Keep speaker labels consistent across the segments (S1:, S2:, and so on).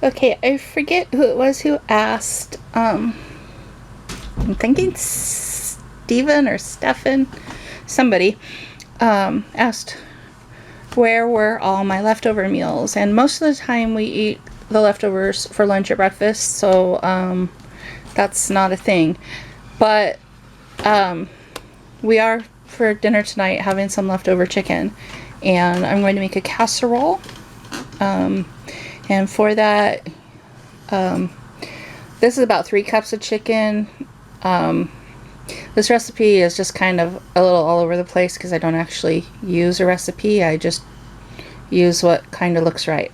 S1: Okay, I forget who it was who asked. I'm thinking Steven or Stefan. Somebody asked where were all my leftover meals, and most of the time we eat the leftovers for lunch or breakfast, so that's not a thing. But we are, for dinner tonight, having some leftover chicken, and I'm going to make a casserole. And for that, this is about 3 cups of chicken. This recipe is just kind of a little all over the place because I don't actually use a recipe. I just use what kind of looks right.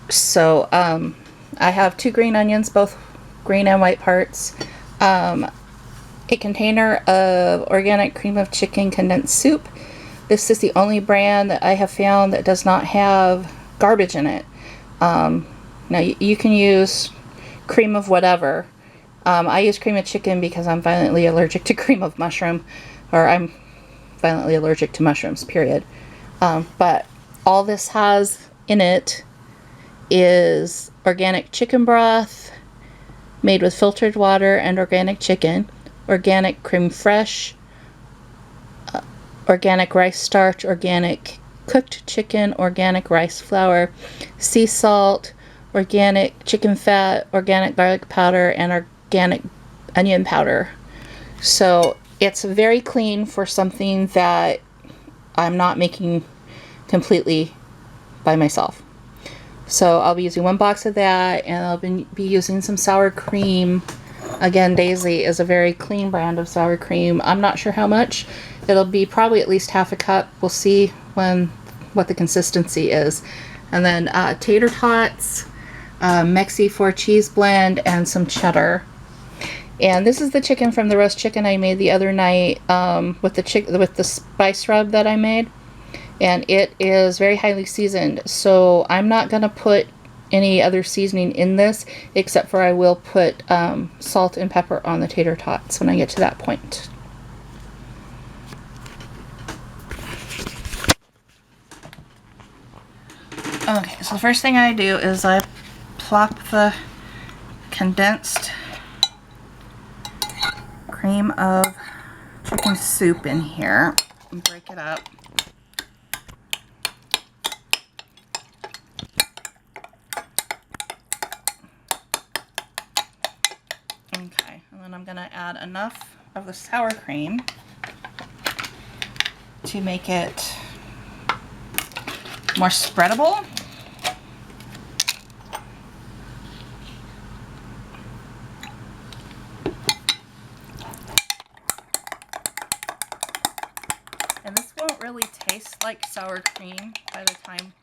S1: So I have 2 green onions, both green and white parts. A container of organic cream of chicken condensed soup. This is the only brand that I have found that does not have garbage in it. Now you can use cream of whatever. I use cream of chicken because I'm violently allergic to cream of mushroom, or I'm violently allergic to mushrooms, period. But all this has in it is organic chicken broth made with filtered water and organic chicken, organic creme fraiche, organic rice starch, organic cooked chicken, organic rice flour, sea salt, organic chicken fat, organic garlic powder, and organic onion powder. So it's very clean for something that I'm not making completely by myself. So I'll be using 1 box of that, and I'll be using some sour cream. Again, Daisy is a very clean brand of sour cream. I'm not sure how much. It'll be probably at least half a cup. We'll see what the consistency is. And then tater tots, Mexi 4 cheese blend, and some cheddar. And this is the chicken from the roast chicken I made the other night with the spice rub that I made. And it is very highly seasoned. So I'm not going to put any other seasoning in this, except for I will put salt and pepper on the tater tots when I get to that point. Okay, so the first thing I do is I plop the condensed cream of chicken soup in here and break it up. Okay, and then I'm going to add enough of the sour cream to make it more spreadable. And this won't really taste like sour cream by the time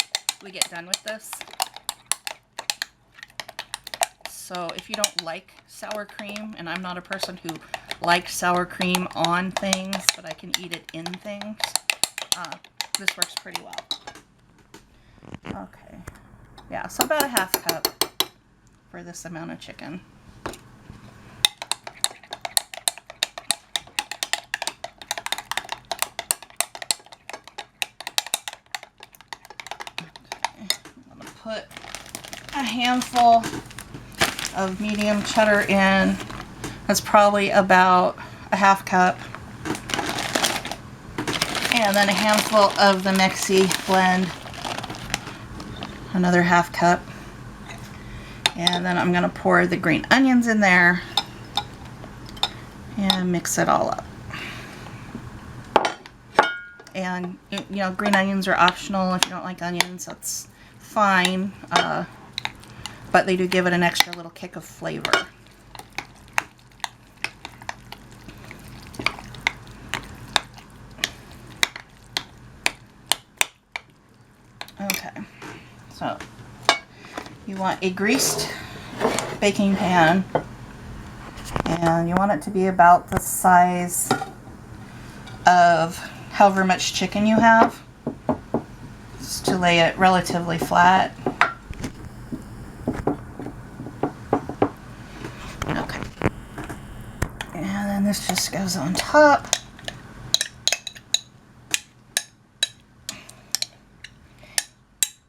S1: we get done with this. So if you don't like sour cream, and I'm not a person who likes sour cream on things, but I can eat it in things, this works pretty well. Okay, yeah, so about a half cup for this amount of chicken. Okay, I'm gonna put a handful of medium cheddar in. That's probably about a half cup. And then a handful of the Mexi blend, another half cup. And then I'm going to pour the green onions in there and mix it all up. And you know, green onions are optional. If you don't like onions, that's fine. But they do give it an extra little kick of flavor. Okay, so you want a greased baking pan, and you want it to be about the size of however much chicken you have, just to lay it relatively flat. Okay, and then this just goes on top.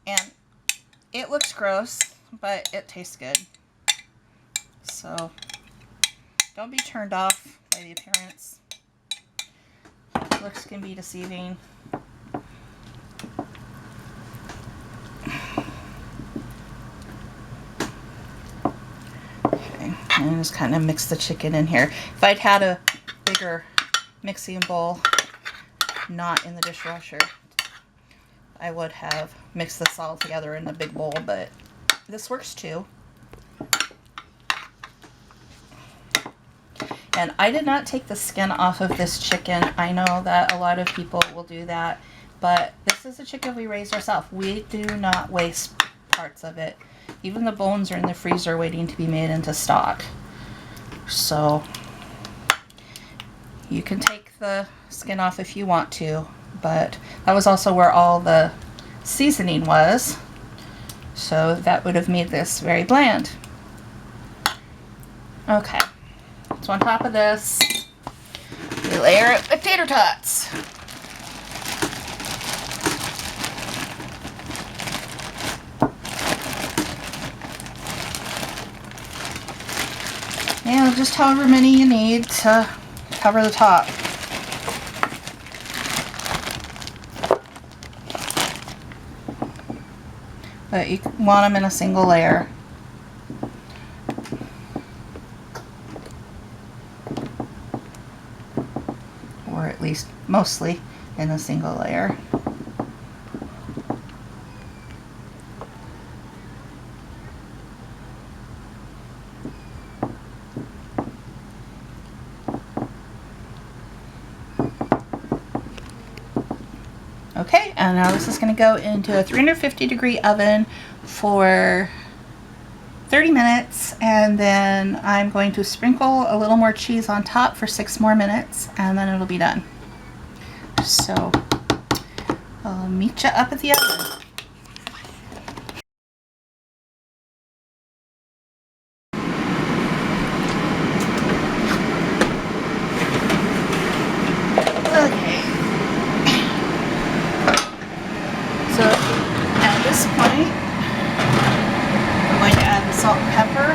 S1: And it looks gross, but it tastes good. So don't be turned off by the appearance. Looks can be deceiving. Okay, and just kind of mix the chicken in here. If I'd had a bigger mixing bowl, not in the dishwasher, I would have mixed this all together in a big bowl, but this works too. And I did not take the skin off of this chicken. I know that a lot of people will do that, but this is a chicken we raised ourselves. We do not waste parts of it. Even the bones are in the freezer waiting to be made into stock. So you can take the skin off if you want to, but that was also where all the seasoning was. So that would have made this very bland. Okay. So on top of this, we layer it with tater tots. And just however many you need to cover the top. But you want them in a single layer. Or at least mostly in a single layer. Okay, and now this is going to go into a 350-degree oven for 30 minutes, and then I'm going to sprinkle a little more cheese on top for 6 more minutes, and then it'll be done. So I'll meet you up at the oven. Okay. So at this point, I'm going to add the salt and pepper.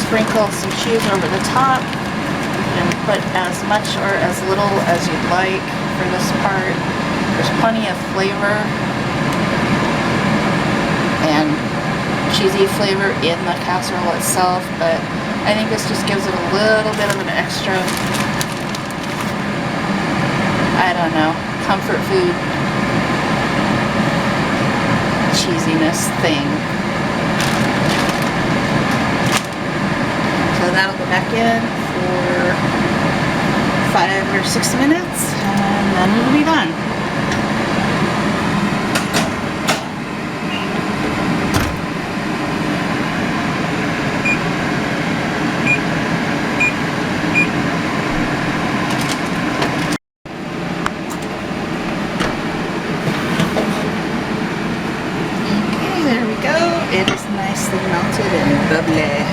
S1: Sprinkle some cheese over the top. You can put as much or as little as you'd like for this part. There's plenty of flavor and cheesy flavor in the casserole itself, but I think this just gives it a little bit of an extra, I don't know, comfort food cheesiness thing. So that'll go back in for 5 or 6 minutes, and then it'll be done. Okay, there we go. It is nicely melted and bubbly.